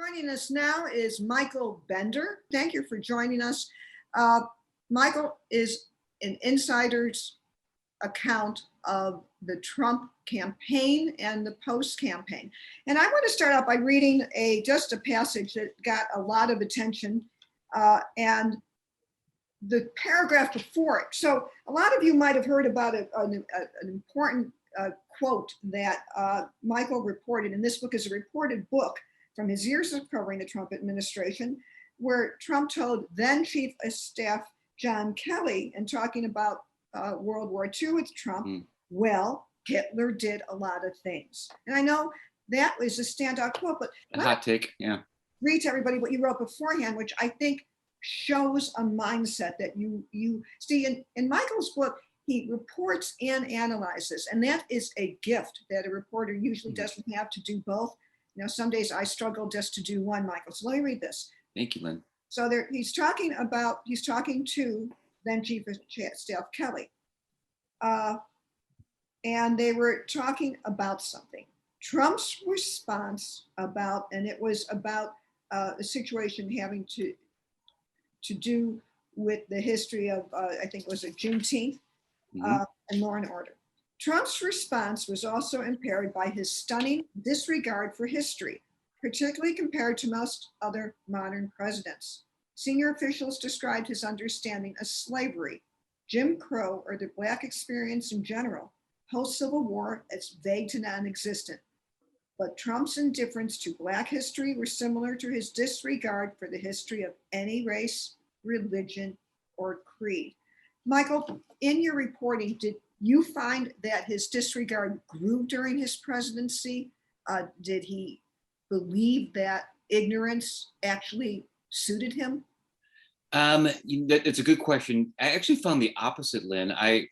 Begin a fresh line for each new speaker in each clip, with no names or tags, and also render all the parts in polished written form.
Joining us now is Michael Bender. Thank you for joining us. Michael is an insider's account of the Trump campaign and the post-campaign. And I want to start out by reading just a passage that got a lot of attention and the paragraph before it. So a lot of you might have heard about an important quote that Michael reported, and this book is a reported book from his years of covering the Trump administration, where Trump told then Chief of Staff John Kelly, and talking about World War II with Trump, well, Hitler did a lot of things. And I know that was a standout quote, but
a hot take, yeah.
Read to everybody what you wrote beforehand, which I think shows a mindset that you see in Michael's book. He reports and analyzes, and that is a gift that a reporter usually doesn't have to do both. You know, some days I struggle just to do one, Michael. So let me read this.
Thank you, Lynn.
So he's talking to then Chief of Staff Kelly. And they were talking about something. Trump's response it was about a situation having to do with the history of, I think it was a Juneteenth and law and order. Trump's response was also impaired by his stunning disregard for history, particularly compared to most other modern presidents. Senior officials described his understanding of slavery, Jim Crow, or the Black experience in general, post-Civil War, as vague to non-existent. But Trump's indifference to Black history were similar to his disregard for the history of any race, religion, or creed. Michael, in your reporting, did you find that his disregard grew during his presidency? Did he believe that ignorance actually suited him?
It's a good question. I actually found the opposite, Lynn. I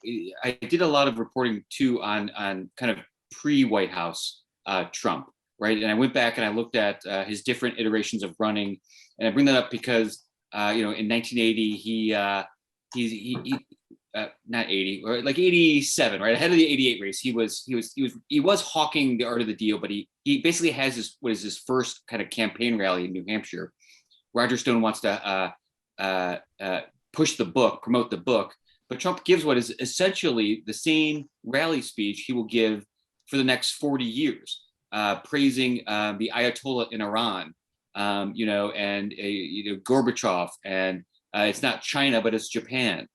did a lot of reporting too on kind of pre-White House Trump, right? And I went back and I looked at his different iterations of running, and I bring that up because in 1980 he not 80 or like 87, right, ahead of the 88 race. He was hawking the art of the deal, but he basically has his first kind of campaign rally in New Hampshire. Roger Stone wants to push the book, promote the book, but Trump gives what is essentially the same rally speech he will give for the next 40 years, praising the Ayatollah in Iran, and Gorbachev, and it's not China, but it's Japan,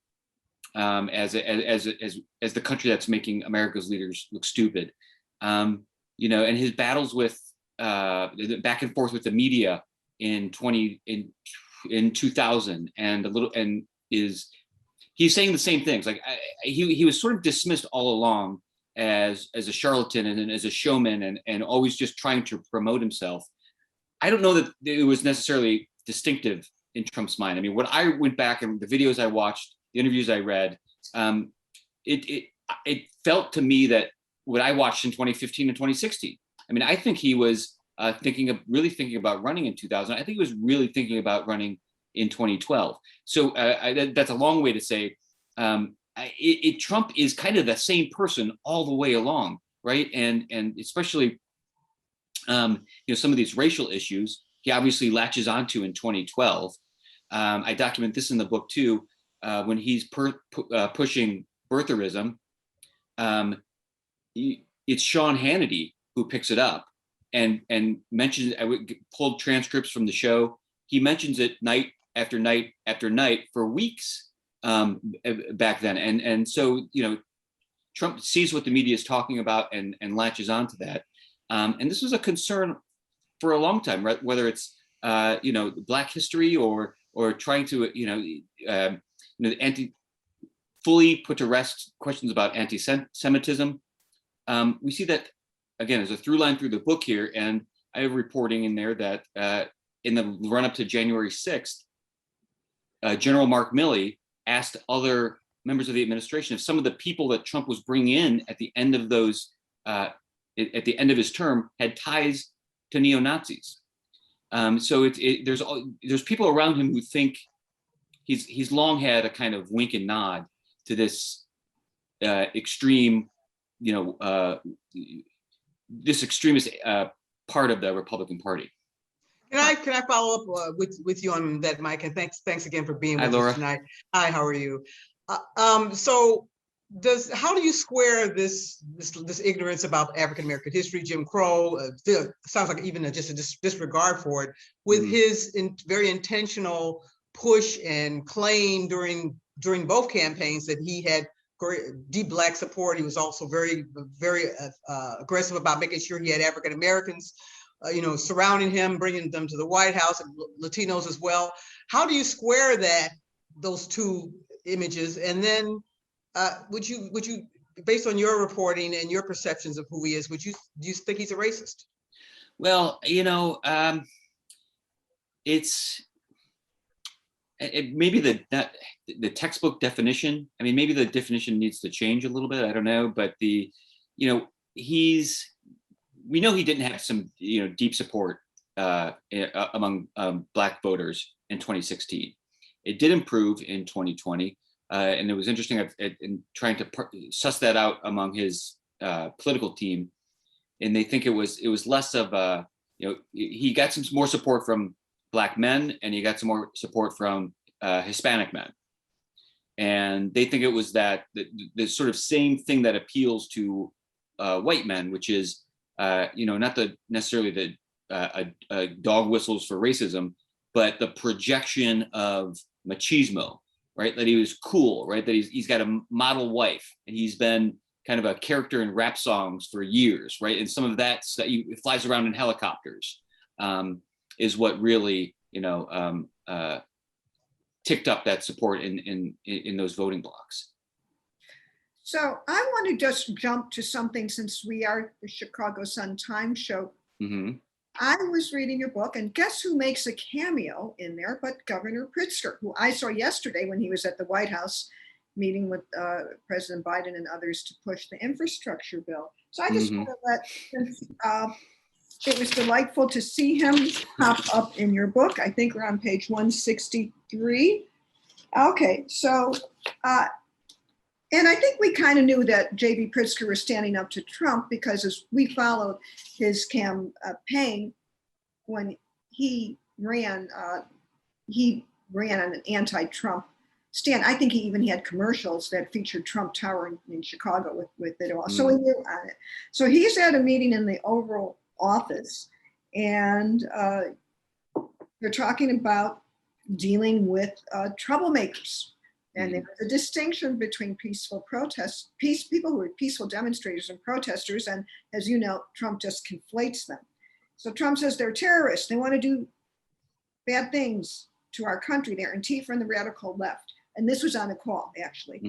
as the country that's making America's leaders look stupid, and his battles with back and forth with the media in 2000 he's saying the same things. Like he was sort of dismissed all along as a charlatan and as a showman and always just trying to promote himself. I don't know that it was necessarily distinctive in Trump's mind. I mean, when I went back and the videos I watched, the interviews I read, it felt to me that what I watched in 2015 and 2016. I mean, I think he was thinking about running in 2000. I think he was really thinking about running in 2012. So that's a long way to say Trump is kind of the same person all the way along, right? And especially some of these racial issues he obviously latches onto in 2012. I document this in the book too, when he's pushing birtherism. It's Sean Hannity who picks it up and mentions. I pulled transcripts from the show. He mentions it night after night after night for weeks back then, and so Trump sees what the media is talking about and latches onto that. And this was a concern for a long time, right? Whether it's Black history or trying to fully put to rest questions about anti-Semitism. We see that again as a through line through the book here, and I have reporting in there that in the run up to January 6th, General Mark Milley asked other members of the administration if some of the people that Trump was bringing in at the end of those at the end of his term had ties to neo-Nazis. So there's people around him who think he's long had a kind of wink and nod to this extreme, this extremist part of the Republican Party.
Can I follow up with you on that, Mike? And thanks again for being
Hi,
with
Laura.
us tonight. Hi, how are you? So how do you square this ignorance about African American history, Jim Crow? Sounds like even just a disregard for it, with his very intentional push and claim during both campaigns that he had deep Black support. He was also very aggressive about making sure he had African Americans surrounding him, bringing them to the White House, and Latinos as well. How do you square those two images? And then would you, based on your reporting and your perceptions of who he is, do you think he's a racist?
Well, maybe the textbook definition. I mean, maybe the definition needs to change a little bit. I don't know, but we know he didn't have some deep support among Black voters in 2016. It did improve in 2020, and it was interesting in trying to suss that out among his political team, and they think it was less of he got some more support from Black men, and he got some more support from Hispanic men, and they think it was the sort of same thing that appeals to white men, which is not necessarily the dog whistles for racism, but the projection of machismo, right? That he was cool, right? That he's got a model wife, and he's been kind of a character in rap songs for years, right? And some of that he flies around in helicopters, is what really ticked up that support in those voting blocks.
So I want to just jump to something, since we are the Chicago Sun-Times show. I was reading your book, and guess who makes a cameo in there but Governor Pritzker, who I saw yesterday when he was at the White House meeting with President Biden and others to push the infrastructure bill. So I just want to let, it was delightful to see him pop up in your book. I think we're on page 163. Okay, so, and I think we kind of knew that J.B. Pritzker was standing up to Trump, because as we followed his campaign when he ran on an anti-Trump stand. I think he even had commercials that featured Trump Tower in Chicago with it all. So we knew on it. So he's at a meeting in the Oval Office, and they're talking about dealing with troublemakers. And there's a distinction between peaceful protests, people who are peaceful demonstrators and protesters. And as you know, Trump just conflates them. So Trump says they're terrorists. They want to do bad things to our country. They're Antifa and the radical left. And this was on a call, actually.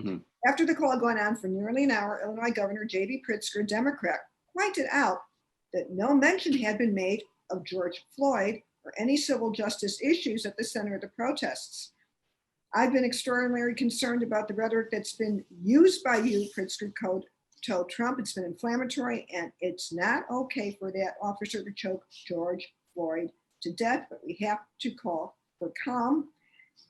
After the call had gone on for nearly an hour, Illinois Governor J.B. Pritzker, Democrat, pointed out that no mention had been made of George Floyd or any civil justice issues at the center of the protests. I've been extraordinarily concerned about the rhetoric that's been used by you, Pritzker told Trump. It's been inflammatory, and it's not okay for that officer to choke George Floyd to death, but we have to call for calm.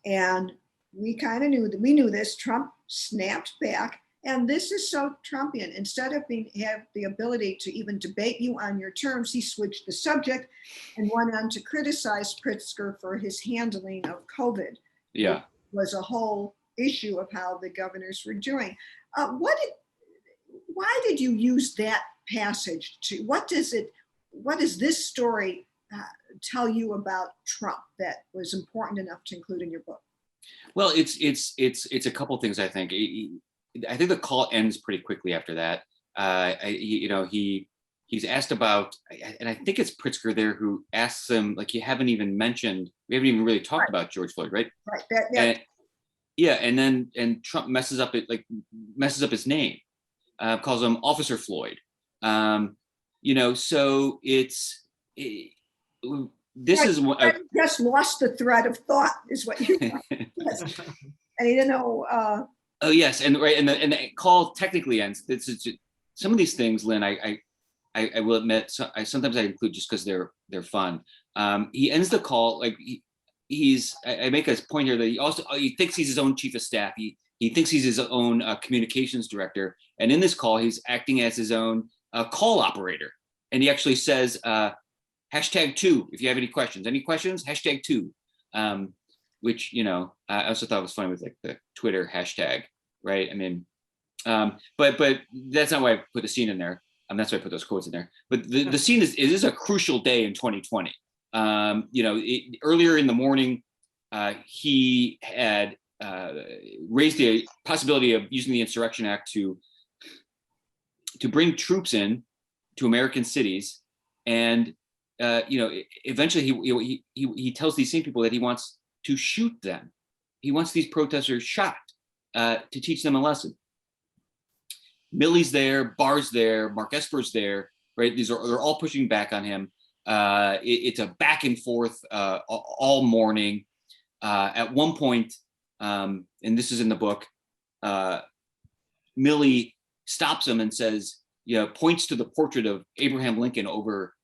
And we kind of knew that we knew this. Trump snapped back, and this is so Trumpian. Instead of have the ability to even debate you on your terms, he switched the subject and went on to criticize Pritzker for his handling of COVID.
Yeah.
Was a whole issue of how the governors were doing. Why did you use that passage what does this story tell you about Trump that was important enough to include in your book?
Well, it's a couple things, I think. I think the call ends pretty quickly after that. He's asked about, and I think it's Pritzker there who asks him, like, we haven't even really talked about George Floyd, right?
Right.
And Trump messes up his name, calls him Officer Floyd. So
just lost the thread of thought, is what you yes. And he didn't know.
Oh yes, and the call technically ends. Some of these things, Lynn, I will admit, sometimes I include just because they're fun. He ends the call like I make a point here that he thinks he's his own chief of staff. He thinks he's his own communications director, and in this call he's acting as his own call operator. And he actually says, #2 if you have any questions. Any questions? #2. Which, you know, I also thought was funny with like the Twitter hashtag, right? I mean, but that's not why I put the scene in there. That's why I put those quotes in there. But the scene is, it is a crucial day in 2020. You know, earlier in the morning, he had raised the possibility of using the Insurrection Act to bring troops in to American cities, and you know, eventually he tells these same people that he wants to shoot them. He wants these protesters shot to teach them a lesson. Milley's there, Barr's there, Mark Esper's there, right? They're all pushing back on him. It's a back and forth all morning. At one point, and this is in the book, Milley stops him and says, you know, points to the portrait of Abraham Lincoln over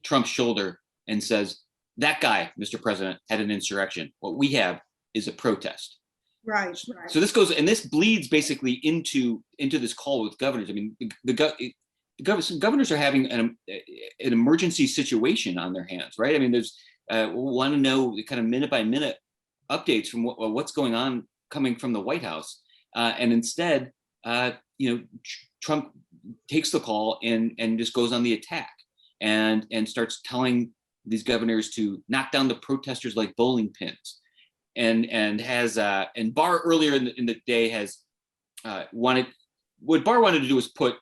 Trump's shoulder and says, that guy, Mr. President, had an insurrection. What we have is a protest.
Right.
So this goes, and this bleeds basically into this call with governors. I mean, the governors are having an emergency situation on their hands, right? I mean, there's want to know the kind of minute by minute updates from what's going on coming from the White House, and instead, you know, Trump takes the call and just goes on the attack and starts telling these governors to knock down the protesters like bowling pins, and has and Barr earlier in the day has what Barr wanted to do was put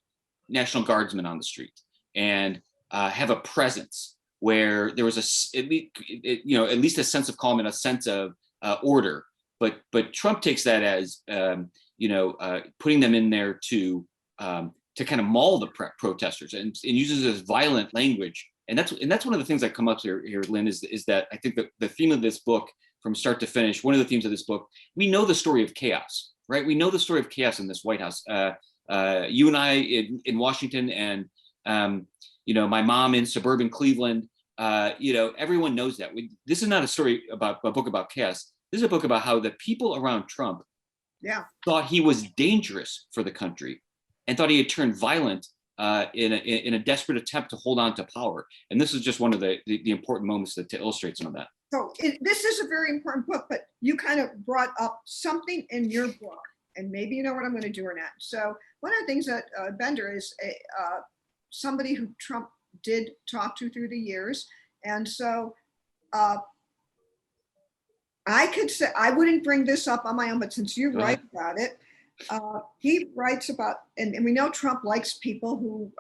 National Guardsmen on the street and have a presence where there was at least a sense of calm and a sense of order. But Trump takes that as putting them in there to kind of maul the protesters and uses this violent language. And that's one of the things that come up here, Lynn, is that I think that the theme of this book from start to finish, one of the themes of this book, we know the story of chaos, right? We know the story of chaos in this White House. You and I in Washington, and my mom in suburban Cleveland, everyone knows that. This is not a book about chaos. This is a book about how the people around Trump thought he was dangerous for the country and thought he had turned violent in a desperate attempt to hold on to power. And this is just one of the important moments to illustrate some of that.
So this is a very important book, but you kind of brought up something in your book, and maybe you know what I'm going to do or not. So one of the things that Bender is somebody who Trump did talk to through the years. And so I could say, I wouldn't bring this up on my own, but since you write about it, he writes about, and we know Trump likes people who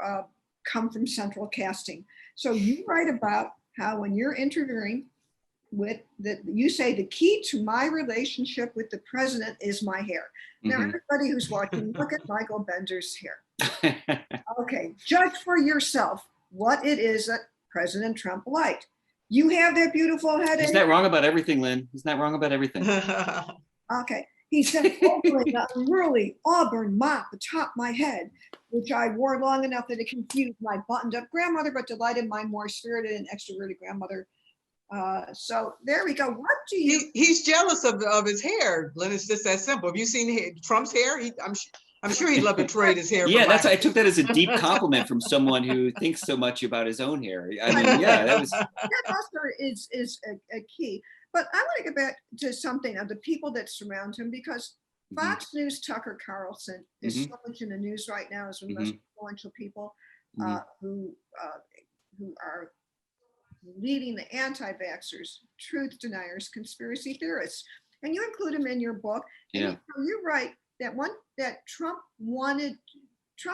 come from central casting. So you write about how when you're interviewing with you say the key to my relationship with the president is my hair. Now, everybody who's watching, look at Michael Bender's hair. Okay, judge for yourself what it is that President Trump liked. You have that beautiful head.
He's not wrong about everything, Lynn. He's not wrong about everything.
Okay. He said, "Overly unruly auburn mop atop my head, which I wore long enough that it confused my buttoned-up grandmother, but delighted my more spirited and extroverted grandmother." So there we go. What do you?
He's jealous of his hair, Lynn. It's just that simple. Have you seen Trump's hair? I'm sure he'd love to trade his hair.
Yeah, I took that as a deep compliment from someone who thinks so much about his own hair. I mean, yeah, that
also is a key. But I want to get back to something of the people that surround him, because Fox News Tucker Carlson is so much in the news right now as one of the most influential people who are leading the anti-vaxxers, truth deniers, conspiracy theorists, and you include them in your book. And you write that Trump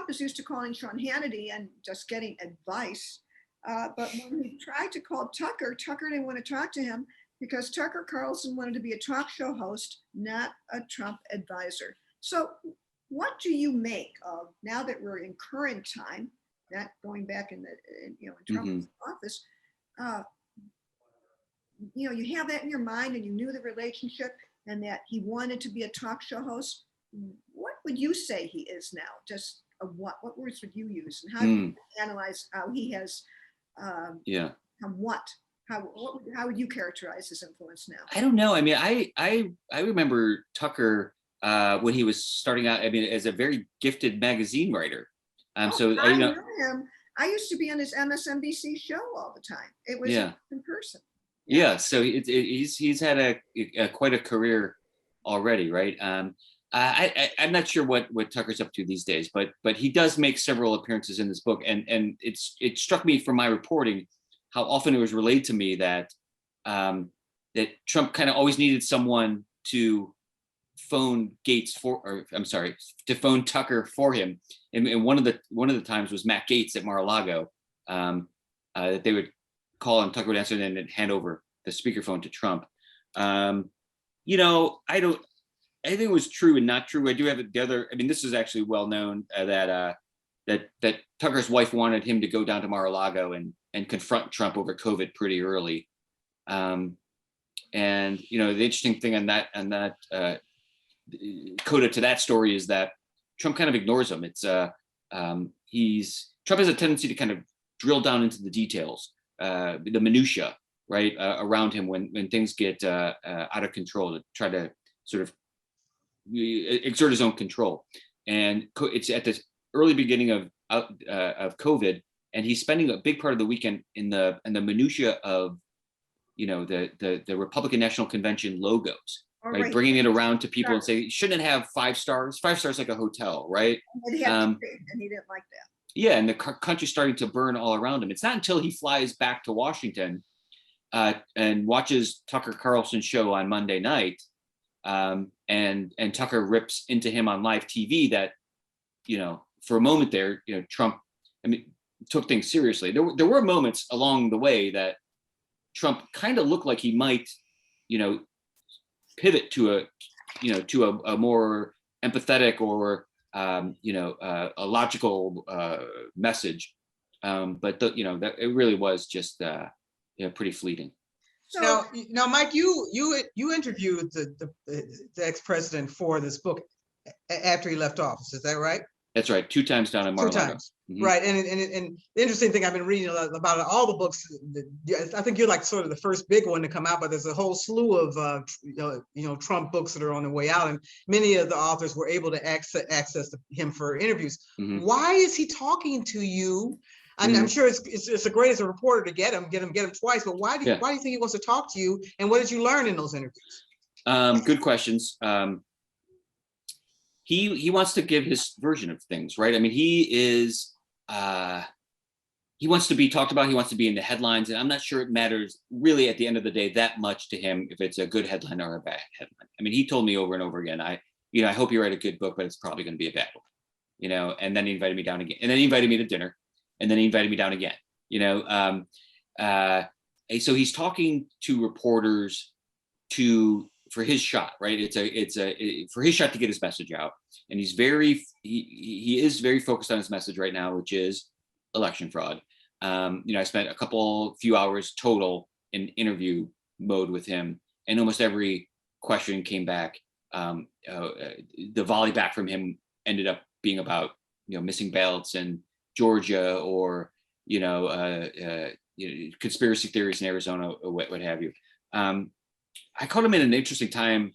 is used to calling Sean Hannity and just getting advice, but when he tried to call Tucker didn't want to talk to him, because Tucker Carlson wanted to be a talk show host, not a Trump advisor. So what do you make of, now that we're in current time, not going back in Trump's office, you have that in your mind and you knew the relationship and that he wanted to be a talk show host. What would you say he is now? Just what words would you use, and how do you analyze how he has how would you characterize his influence now?
I don't know. I mean, I remember Tucker when he was starting out, I mean, as a very gifted magazine writer.
I know him. I used to be on his MSNBC show all the time. It was
Yeah.
in person.
Yeah, so he's had a quite a career already, right? I'm not sure what Tucker's up to these days, but he does make several appearances in this book, and it struck me from my reporting how often it was relayed to me that that Trump kind of always needed someone to phone to phone Tucker for him, and one of the times was Matt Gaetz at Mar-a-Lago, that they would call and Tucker would answer and then hand over the speakerphone to Trump. You know, I think it was true and not true. I do have the other. I mean, this is actually well known that Tucker's wife wanted him to go down to Mar-a-Lago and confront Trump over COVID pretty early. And you know, the interesting thing on that coda to that story is that Trump kind of ignores him. It's Trump has a tendency to kind of drill down into the details, the minutia, right, around him when things get out of control, to try to sort of exert his own control. And it's at this early beginning of COVID, and he's spending a big part of the weekend in the minutia of, you know, the Republican National Convention logos, right? Bringing it around to people and saying, shouldn't it have 5 stars? 5 stars like a hotel, right?
And he didn't like that.
Yeah, and the country's starting to burn all around him. It's not until he flies back to Washington and watches Tucker Carlson's show on Monday night, and Tucker rips into him on live TV that, you know, for a moment there, you know, Trump, I mean, took things seriously. There were moments along the way that Trump kind of looked like he might, you know, pivot to a more empathetic or a logical message, but that it really was just pretty fleeting.
So now, Mike, you interviewed the ex-president for this book after he left office. Is that right?
That's right. 2 times down in Mar-a-Lago.
2 times. Mm-hmm. Right. And the interesting thing I've been reading about all the books, I think you're like sort of the first big one to come out, but there's a whole slew of Trump books that are on the way out, and many of the authors were able to access him for interviews. Mm-hmm. Why is he talking to you? I mean, I'm sure it's a great as a reporter to get him twice, but why do you think he wants to talk to you, and what did you learn in those interviews?
Good questions. He wants to give his version of things, right? I mean, he wants to be talked about. He wants to be in the headlines, and I'm not sure it matters really at the end of the day that much to him if it's a good headline or a bad headline. I mean, he told me over and over again, I hope you write a good book, but it's probably going to be a bad one, you know. And then he invited me down again, and then he invited me to dinner, and then he invited me down again, you know. And so he's talking to reporters for his shot, right? It's for his shot to get his message out, and he is very focused on his message right now, which is election fraud. I spent a few hours total in interview mode with him, and almost every question came back. The volley back from him ended up being about missing ballots in Georgia, or conspiracy theories in Arizona, or what have you. I caught him in an interesting time,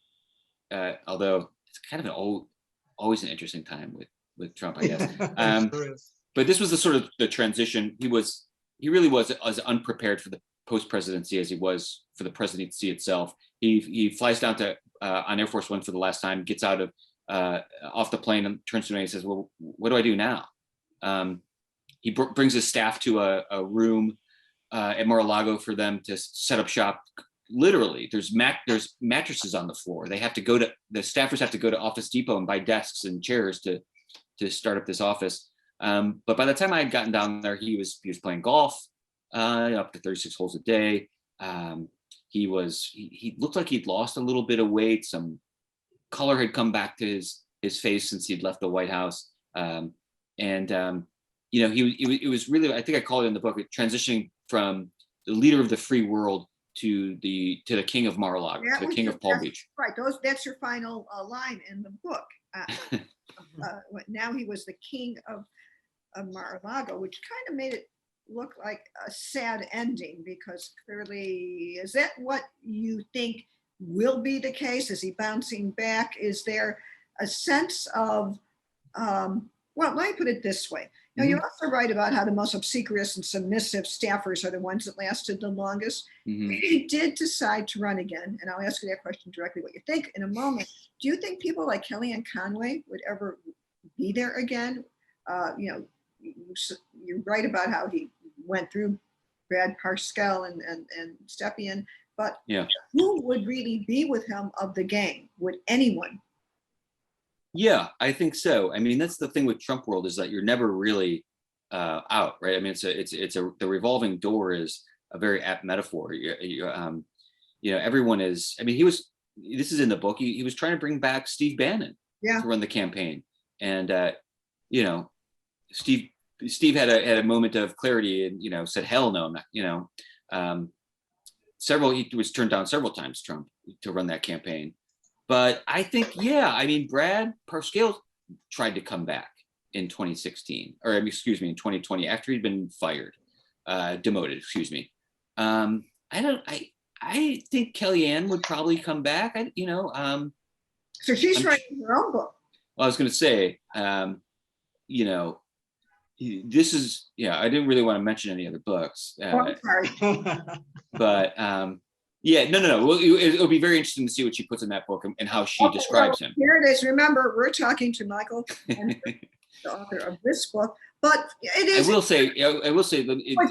although it's kind of always an interesting time with Trump, I guess. But this was the transition. He really was as unprepared for the post-presidency as he was for the presidency itself. He flies down to on Air Force One for the last time, gets out of off the plane and turns to me and says, "Well, what do I do now?" He brings his staff to a room at Mar-a-Lago for them to set up shop. Literally, there's mattresses on the floor. The staffers have to go to Office Depot and buy desks and chairs to start up this office. But by the time I had gotten down there, he was playing golf, up to 36 holes a day. He looked like he'd lost a little bit of weight. Some color had come back to his face since he'd left the White House. It was really, I think I called it in the book, transitioning from the leader of the free world to the king of Mar-a-Lago, to the king of Palm Beach.
Right. That's your final line in the book. Now he was the king of Mar-a-Lago, which kind of made it look like a sad ending, because clearly, is that what you think will be the case? Is he bouncing back? Is there a sense of, well, let me put it this way. Now, you're also right about how the most obsequious and submissive staffers are the ones that lasted the longest.
Mhm.
He did decide to run again, and I'll ask you that question directly, what you think in a moment. Do you think people like Kellyanne Conway would ever be there again? You're right about how he went through Brad Parscale and Stepien, but
Yeah.
who would really be with him of the gang? Would anyone?
Yeah, I think so. I mean, that's the thing with Trump world, is that you're never really out, right? I mean, the revolving door is a very apt metaphor. Everyone is. I mean, this is in the book. He was trying to bring back Steve Bannon
Yeah.
to run the campaign, and Steve had a moment of clarity and said, "Hell no, I'm not." He was turned down several times, Trump, to run that campaign. But I think, I mean, Brad Parscale tried to come back in 2016, or excuse me, in 2020, after he'd been demoted, excuse me. I think Kellyanne would probably come back.
So she's writing her own book.
Well, I was going to say, this is, I didn't really want to mention any other books.
I'm sorry.
But no. Well, it'll be very interesting to see what she puts in that book and how she describes him.
Here it is. Remember, we're talking to Michael, the author of this book. But it is.
I will say
What's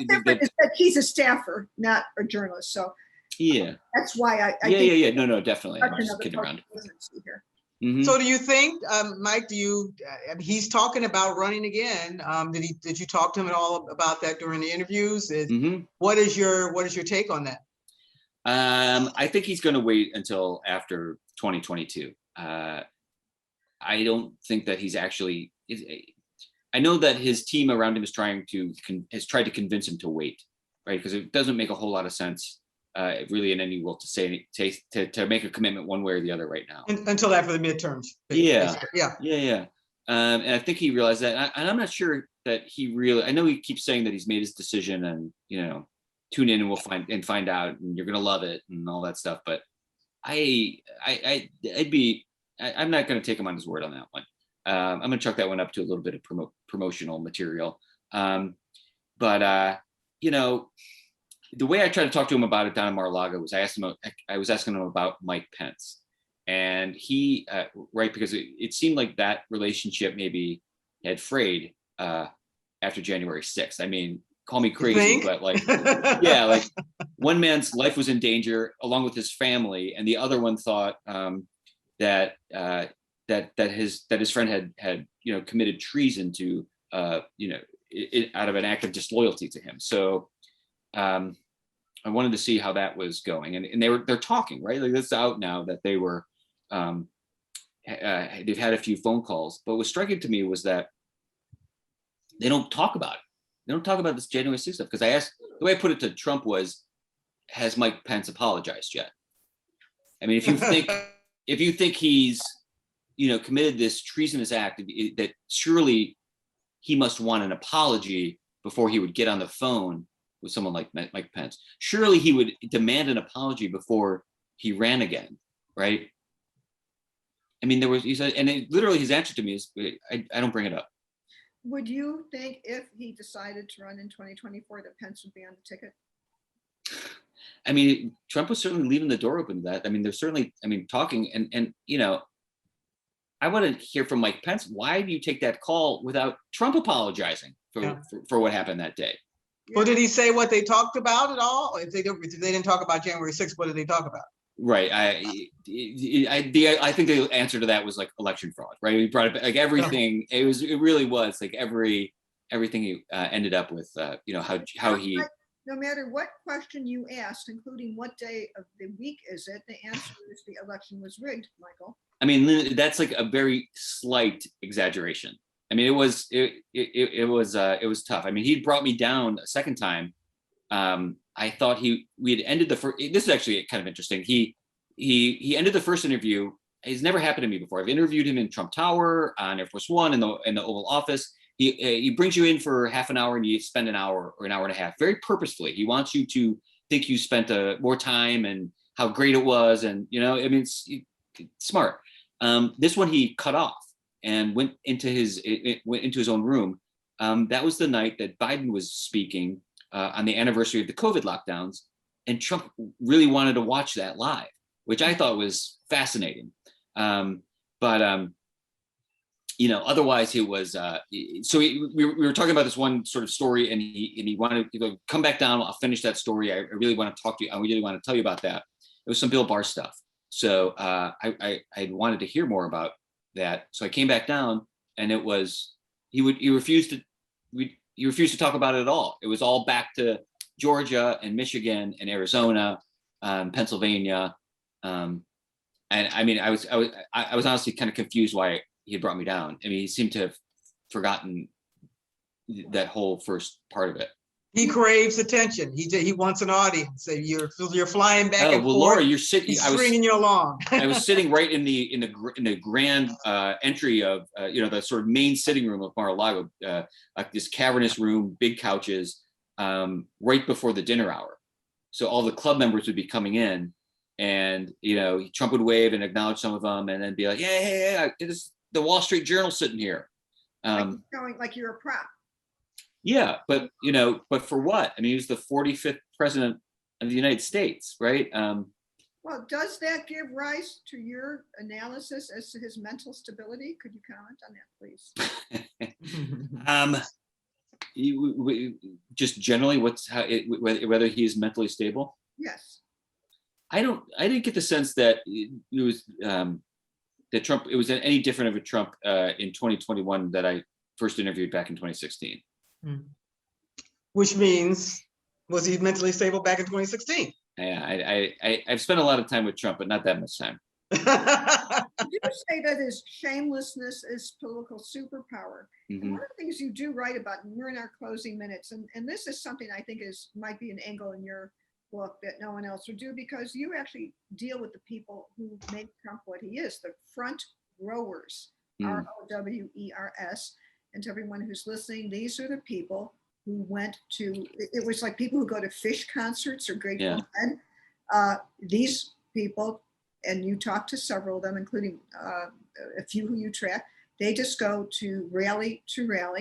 different is that he's a staffer, not a journalist. So
yeah,
that's why I
think.
Yeah.
No, definitely. I'm just kidding around.
Mm-hmm. So do you think, Mike, he's talking about running again. Did you talk to him at all about that during the interviews? What is your take on that?
I think he's going to wait until after 2022. I don't think that he's actually. I know that his team around him has tried to convince him to wait, right? Because it doesn't make a whole lot of sense, really, in any world to make a commitment one way or the other right now.
Until after the midterms.
Yeah.
Yeah.
And I think he realized that, and I'm not sure that he really. I know he keeps saying that he's made his decision, and tune in and we'll find out, and you're gonna love it and all that stuff. But I'm not gonna take him on his word on that one. I'm gonna chuck that one up to a little bit of promotional material. The way I tried to talk to him about it down in Mar-a-Lago was I was asking him about Mike Pence, and he because it seemed like that relationship maybe had frayed after January 6th. I mean, call me crazy, but like one man's life was in danger along with his family, and the other one thought that his friend had committed treason to out of an act of disloyalty to him. So I wanted to see how that was going, and they're talking, right? Like, that's out now that they were they've had a few phone calls. But what's striking to me was that they don't talk about it. They don't talk about this January 6th stuff, because I asked, the way I put it to Trump was, has Mike Pence apologized yet? I mean, if you think he's, committed this treasonous act, that surely he must want an apology before he would get on the phone with someone like Mike Pence. Surely he would demand an apology before he ran again, right? I mean, he said, and literally his answer to me is, I don't bring it up.
Would you think if he decided to run in 2024 that Pence would be on the ticket?
I mean, Trump was certainly leaving the door open to that. I mean, they're certainly, talking, and I want to hear from Mike Pence. Why do you take that call without Trump apologizing for what happened that day?
Well, did he say what they talked about at all? If they didn't talk about January 6th, what did they talk about?
Right. I think the answer to that was like election fraud, right? He brought it like everything. It really was like everything he ended up with, how he.
No matter what question you asked, including what day of the week is it, the answer is the election was rigged, Michael.
I mean, that's like a very slight exaggeration. I mean, it was tough. I mean, he brought me down a second time. I thought we had ended the first. This is actually kind of interesting. He ended the first interview. It's never happened to me before. I've interviewed him in Trump Tower, on Air Force One, in the Oval Office. He brings you in for half an hour and you spend an hour or an hour and a half, very purposefully. He wants you to think you spent more time and how great it was, and it's smart. This one he cut off and went into his own room, that was the night that Biden was speaking on the anniversary of the COVID lockdowns, and Trump really wanted to watch that live, which I thought was fascinating. Otherwise it was, we were talking about this one sort of story, and he wanted to go, come back down, I'll finish that story. I really want to talk to you. I really want to tell you about that. It was some Bill Barr stuff. So I wanted to hear more about that. So I came back down, and it was, he refused to talk about it at all. It was all back to Georgia and Michigan and Arizona, Pennsylvania. And I mean, I was honestly kind of confused why he had brought me down. I mean, he seemed to have forgotten that whole first part of it.
He craves attention. He wants an audience. So you're flying back and forth.
Laura, you're sitting.
He's stringing you along.
I was sitting right in the grand entry of the sort of main sitting room of Mar-a-Lago, like this cavernous room, big couches, right before the dinner hour. So all the club members would be coming in, and Trump would wave and acknowledge some of them, and then be like, "Hey, it is the Wall Street Journal sitting here."
Going like you're a prop.
Yeah, but for what? I mean, he was the 45th president of the United States, right?
Well, does that give rise to your analysis as to his mental stability? Could you comment on that, please?
Just generally, whether he is mentally stable?
Yes.
I didn't get the sense that it was that Trump. It was any different of a Trump in 2021 that I first interviewed back in 2016.
Which means, was he mentally stable back in 2016?
Yeah, I've spent a lot of time with Trump, but not that much time.
Did you say that his shamelessness is political superpower?
Mm-hmm.
And one of the things you do write about, and we're in our closing minutes, and this is something I think might be an angle in your book that no one else would do, because you actually deal with the people who make Trump what he is, the front rowers, ROWERS. And to everyone who's listening, these are the people who went to, it was like people who go to Fish concerts or Grateful Dead. These people, and you talk to several of them, including a few who you track, they just go to rally,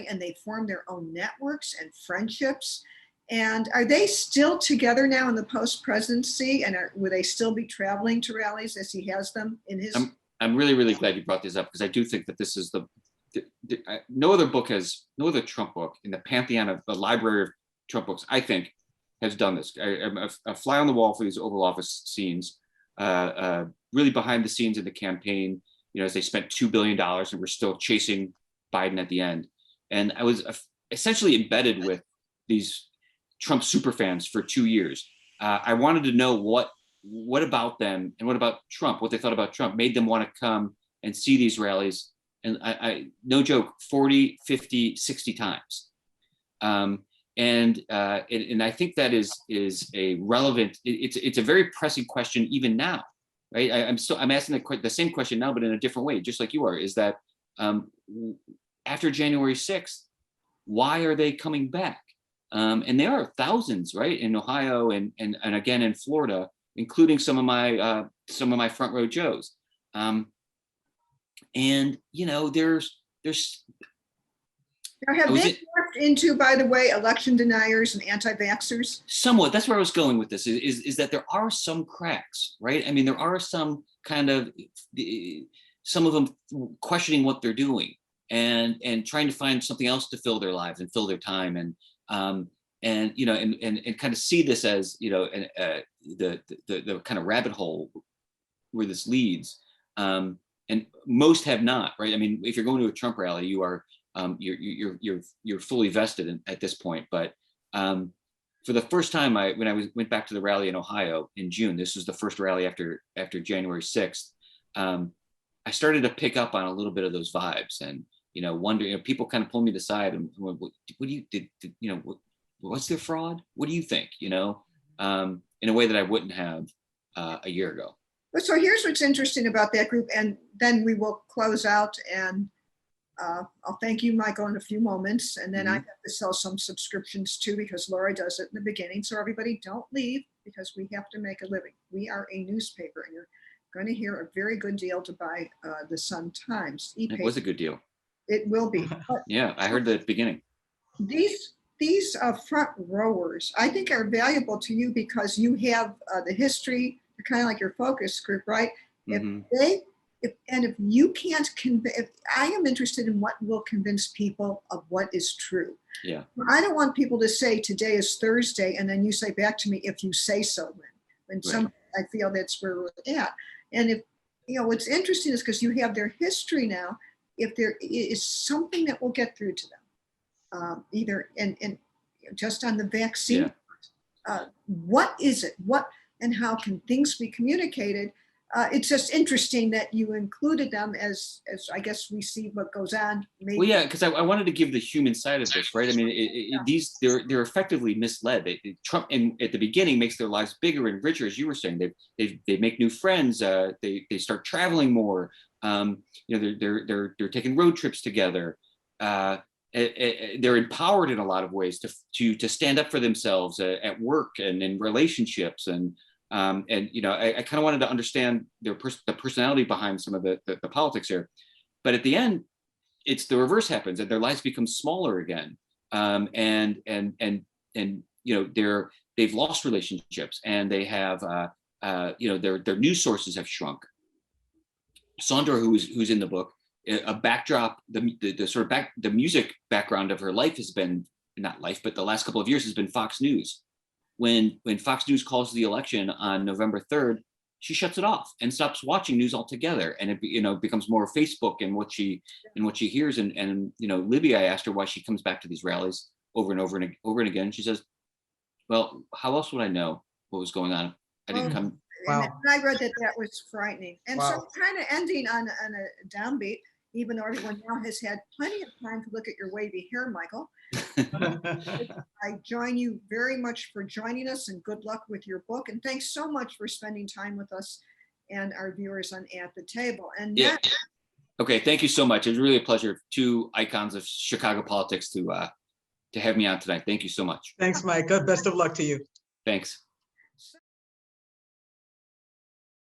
and they form their own networks and friendships. And are they still together now in the post-presidency? And will they still be traveling to rallies as he has them in his?
I'm really, really glad you brought this up, because I do think that this is no other Trump book in the pantheon of the library of Trump books, I think, has done this. I'm a fly on the wall for these Oval Office scenes, really behind the scenes of the campaign, as they spent $2 billion and were still chasing Biden at the end. And I was essentially embedded with these Trump superfans for 2 years. I wanted to know what about them and what about Trump, what they thought about Trump, made them want to come and see these rallies. And I no joke, 40, 50, 60 times. And I think that is a relevant, it's a very pressing question even now, right? I'm asking the same question now, but in a different way, just like you are, is that after January 6th, why are they coming back? And there are thousands, right, in Ohio and again in Florida, including some of my front row Joes. And there's
now, have they morphed into, by the way, election deniers and anti-vaxxers?
Somewhat. That's where I was going with this, is that there are some cracks, right? I mean, there are some kind of, some of them questioning what they're doing and trying to find something else to fill their lives and fill their time, and kind of see this as, the kind of rabbit hole where this leads. And most have not, right? I mean, if you're going to a Trump rally, you are you're fully vested at this point. But for the first time, when I went back to the rally in Ohio in June, this was the first rally after January 6th. I started to pick up on a little bit of those vibes, and wondering, people kind of pulled me aside and what do you did what's their fraud? What do you think? In a way that I wouldn't have a year ago.
So here's what's interesting about that group, and then we will close out, and I'll thank you, Michael, in a few moments, and then I have to sell some subscriptions too, because Laura does it in the beginning. So everybody don't leave, because we have to make a living. We are a newspaper, and you're going to hear a very good deal to buy the Sun Times.
It was a good deal.
It will be.
Yeah, I heard that at the beginning.
these front rowers, I think, are valuable to you because you have the history, kind of like your focus group, right?
Mhm.
If you can't convince, if I am interested in what will convince people of what is true.
Yeah.
I don't want people to say today is Thursday and then you say back to me, if you say so, Lynn. When some, I feel that's where we're at. And if, what's interesting is because you have their history now, if there is something that will get through to them, either and just on the vaccine, what is it? What and how can things be communicated? It's just interesting that you included them as I guess we see what goes on. Maybe.
Well, yeah, because I wanted to give the human side of this, right? I mean, they're effectively misled. Trump at the beginning makes their lives bigger and richer, as you were saying. They make new friends. They start traveling more. They're taking road trips together. They're empowered in a lot of ways to stand up for themselves at work and in relationships I kind of wanted to understand the personality behind some of the politics here, but at the end, it's the reverse happens, and their lives become smaller again, they've lost relationships, and they have their news sources have shrunk. Sandra, who's in the book, a backdrop, the music background of her life has been not life, but the last couple of years has been Fox News. When Fox News calls the election on November 3rd, she shuts it off and stops watching news altogether, and it becomes more Facebook and what she hears. And Libby, I asked her why she comes back to these rallies over and over and again. She says, "Well, how else would I know what was going on? I didn't come."
Wow. And I read that was frightening. And so kind of ending on a downbeat, even though everyone now has had plenty of time to look at your wavy hair, Michael. I join you very much for joining us, and good luck with your book. And thanks so much for spending time with us and our viewers on At the Table. And
okay, thank you so much. It was really a pleasure. Two icons of Chicago politics to have me on tonight. Thank you so much.
Thanks, Mike. Best of luck to you.
Thanks.